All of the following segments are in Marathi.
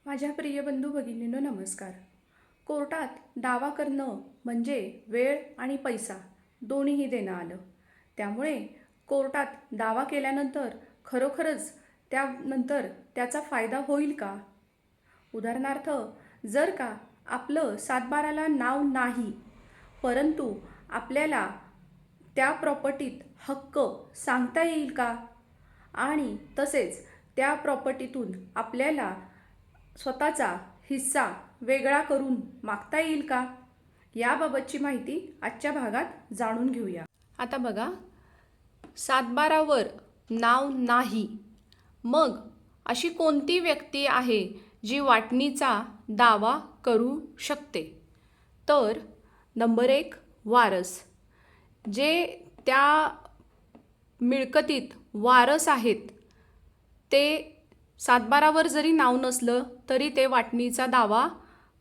माझ्या प्रिय बंधू भगिनींनो नमस्कार. कोर्टात दावा करणं म्हणजे वेळ आणि पैसा दोन्हीही देणं आलं. त्यामुळे कोर्टात दावा केल्यानंतर खरोखरच त्यानंतर त्याचा फायदा होईल का? उदाहरणार्थ, जर का आपलं सातबाराला नाव नाही, परंतु आपल्याला त्या प्रॉपर्टीत हक्क सांगता येईल का? आणि तसेच त्या प्रॉपर्टीतून आपल्याला स्वतःचा हिस्सा वेगळा करून मागता येईल का? याबाबतची माहिती आजच्या भागात जाणून घेऊया. आता बघा, सातबारावर नाव नाही, मग अशी कोणती व्यक्ती आहे जी वाटणीचा दावा करू शकते? तर नंबर 1, वारस. जे त्या मिळकतीत वारस आहेत ते सातबारावर जरी नाव नसलं तरी ते वाटणीचा दावा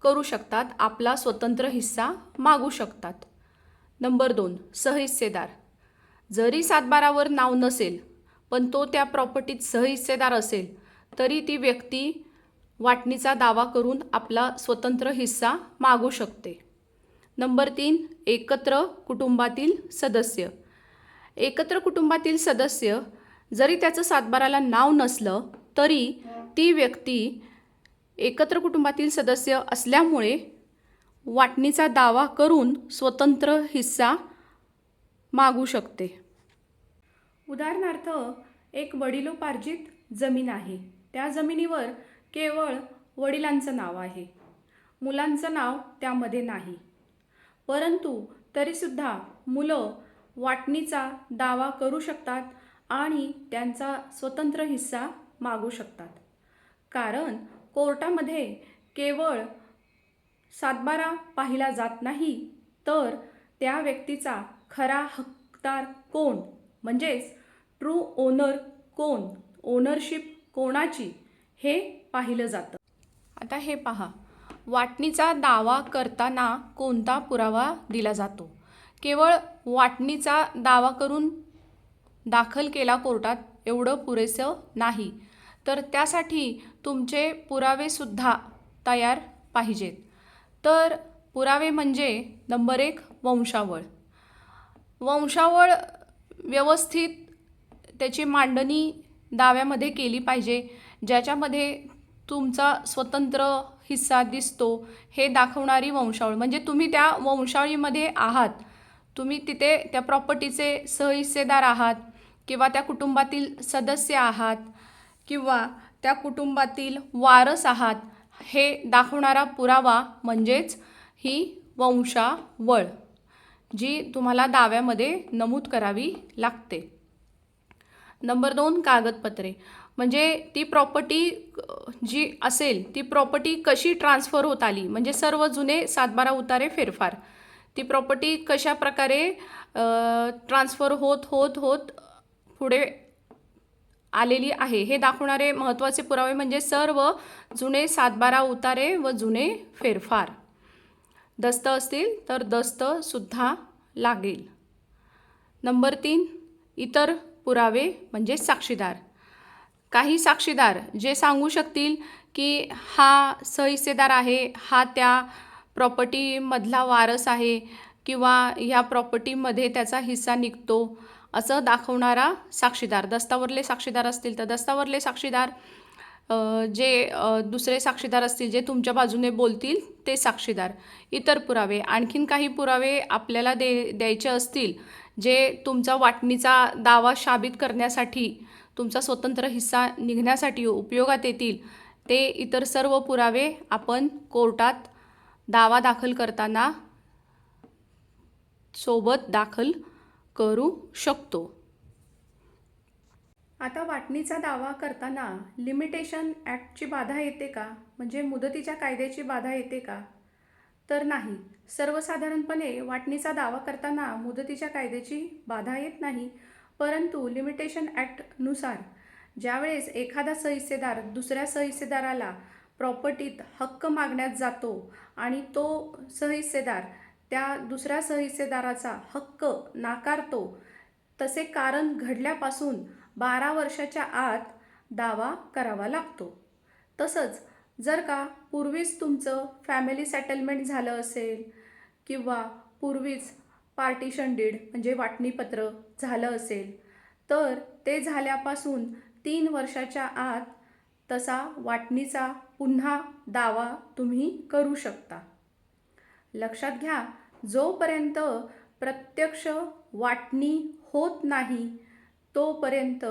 करू शकतात, आपला स्वतंत्र हिस्सा मागू शकतात. नंबर 2, सहहिस्सेदार. जरी सातबारावर नाव नसेल पण तो त्या प्रॉपर्टीत सहहिस्सेदार असेल तरी ती व्यक्ती वाटणीचा दावा करून आपला स्वतंत्र हिस्सा मागू शकते. नंबर 3, एकत्र कुटुंबातील सदस्य. एकत्र कुटुंबातील सदस्य जरी त्याचं सातबाराला नाव नसलं तरी ती व्यक्ती एकत्र कुटुंबातील सदस्य असल्यामुळे वाटणीचा दावा करून स्वतंत्र हिस्सा मागू शकते. उदाहरणार्थ, एक वडिलोपार्जित जमीन आहे. त्या जमिनीवर केवळ वडिलांचं नाव आहे, मुलांचं नाव त्यामध्ये नाही, परंतु तरीसुद्धा मुलं वाटणीचा दावा करू शकतात आणि त्यांचा स्वतंत्र हिस्सा मागू शकतात. कारण कोर्टामध्ये केवळ सातबारा पाहिला जात नाही, तर त्या व्यक्तीचा खरा हकदार कोण, म्हणजेच ट्रू ओनर कोण, ओनरशिप कोणाची, हे पाहिलं जातं. आता हे पहा, वाटणीचा दावा करताना कोणता पुरावा दिला जातो? केवळ वाटणीचा दावा करून दाखल केला कोर्टात एवढं पुरेसं नाही, तर त्यासाठी तुमचे पुरावेसुद्धा तयार पाहिजेत. तर पुरावे म्हणजे नंबर 1, वंशावळ. वंशावळ व्यवस्थित त्याची मांडणी दाव्यामध्ये केली पाहिजे, ज्याच्यामध्ये तुमचा स्वतंत्र हिस्सा दिसतो हे दाखवणारी वंशावळ. म्हणजे तुम्ही त्या वंशावळीमध्ये आहात, तुम्ही तिथे त्या प्रॉपर्टीचे सहहिस्सेदार आहात किंवा त्या कुटुंबातील सदस्य आहात किंवा त्या कुटुंबातील वारस आहात, हे दाखवणारा पुरावा म्हणजेच ही वंशावळ, जी तुम्हाला दाव्यामध्ये नमूद करावी लागते. नंबर 2, कागदपत्रे. म्हणजे ती प्रॉपर्टी जी असेल ती प्रॉपर्टी कशी ट्रान्सफर होत आली, म्हणजे सर्व जुने सातबारा उतारे फेरफार, ती प्रॉपर्टी कशा प्रकारे ट्रान्सफर होत होत होत पुढे आलेली आहे हे दाखवणारे महत्त्वाचे पुरावे म्हणजे सर्व जुने सातबारा उतारे व जुने फेरफार. दस्त असतील तर दस्तसुद्धा लागेल. नंबर 3, इतर पुरावे म्हणजे साक्षीदार. काही साक्षीदार जे सांगू शकतील की हा सहहिस्सेदार आहे, हा त्या प्रॉपर्टीमधला वारस आहे किंवा ह्या प्रॉपर्टीमध्ये त्याचा हिस्सा निघतो, असं दाखवणारा साक्षीदार. दस्तावरले साक्षीदार असतील तर दस्तावरले साक्षीदार, जे दुसरे साक्षीदार असतील जे तुमच्या बाजूने बोलतील ते साक्षीदार. इतर पुरावे, आणखीन काही पुरावे आपल्याला द्यायचे असतील जे तुमचा वाटणीचा दावा साबित करण्यासाठी, तुमचा स्वतंत्र हिस्सा निघण्यासाठी उपयोगात येतील, ते इतर सर्व पुरावे आपण कोर्टात दावा दाखल करताना सोबत दाखल करू शकतो. आता वाटणीचा दावा करताना लिमिटेशन ॲक्टची बाधा येते का, म्हणजे मुदतीच्या कायद्याची बाधा येते का? तर नाही. सर्वसाधारणपणे वाटणीचा दावा करताना मुदतीच्या कायद्याची बाधा येत नाही, परंतु लिमिटेशन ॲक्टनुसार ज्यावेळेस एखादा सहहिस्सेदार दुसऱ्या सहहिस्सेदाराला प्रॉपर्टीत हक्क मागण्यात जातो आणि तो सहहिस्सेदार त्या दुसऱ्या सहहिस्सेदाराचा हक्क नाकारतो, तसे कारण घडल्यापासून 12 वर्षाच्या आत दावा करावा लागतो. तसंच जर का पूर्वीच तुमचं फॅमिली सेटलमेंट झालं असेल किंवा पूर्वीच पार्टिशन डीड म्हणजे वाटणीपत्र झालं असेल, तर ते झाल्यापासून 3 वर्षाच्या आत तसा वाटणीचा पुन्हा दावा तुम्ही करू शकता. लक्षात घ्या, जोपर्यंत प्रत्यक्ष वाटणी होत नाही तोपर्यंत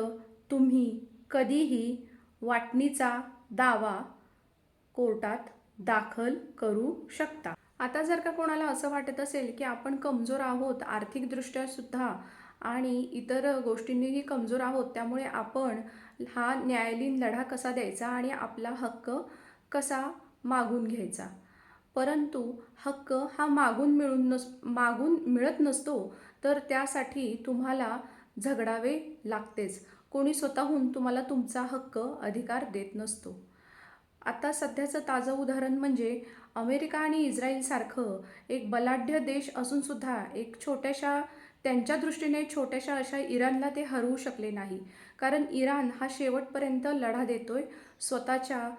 तुम्ही कधीही वाटणीचा दावा कोर्टात दाखल करू शकता. आता जर का कोणाला असं वाटत असेल की आपण कमजोर आहोत आर्थिकदृष्ट्या सुद्धा आणि इतर गोष्टींनीही कमजोर आहोत, त्यामुळे आपण हा न्यायालयीन लढा कसा द्यायचा आणि आपला हक्क कसा मागून घ्यायचा, परंतु हक्क हा मागून मिळत नसतो, तर त्यासाठी तुम्हाला झगडावे लागतेच. कोणी स्वतःहून तुम्हाला तुमचा हक्क अधिकार देत नसतो. आता सध्याचं ताजं उदाहरण म्हणजे अमेरिका आणि इस्रायलसारखं एक बलाढ्य देश असूनसुद्धा एक छोट्याशा त्यांच्या दृष्टीने छोट्याशा अशा इराणला ते हरवू शकले नाही. कारण इराण हा शेवटपर्यंत लढा देतोय स्वतःच्या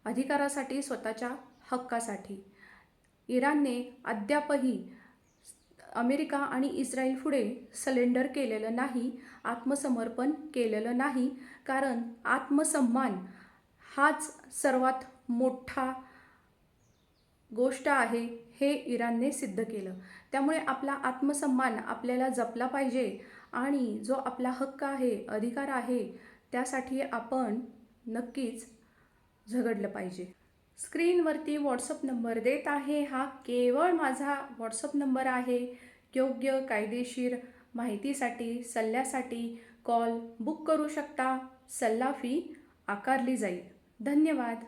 अधिकारासाठी, स्वतःच्या हक्कासाठी. इराणने अद्यापही अमेरिका आणि इस्रायल पुढे सलेंडर केलेलं नाही, आत्मसमर्पण केलेलं नाही. कारण आत्मसन्मान हाच सर्वात मोठा गोष्ट आहे, हे इराणने सिद्ध केलं. त्यामुळे आपला आत्मसन्मान आपल्याला जपला पाहिजे आणि जो आपला हक्क आहे, अधिकार आहे, त्यासाठी आपण नक्कीच झगडलं पाहिजे. स्क्रीनवरती व्हॉट्सअप नंबर देत आहे, हा केवळ माझा व्हॉट्सअप नंबर आहे. योग्य कायदेशीर माहितीसाठी, सल्ल्यासाठी कॉल बुक करू शकता. सल्ला फी आकारली जाईल. धन्यवाद.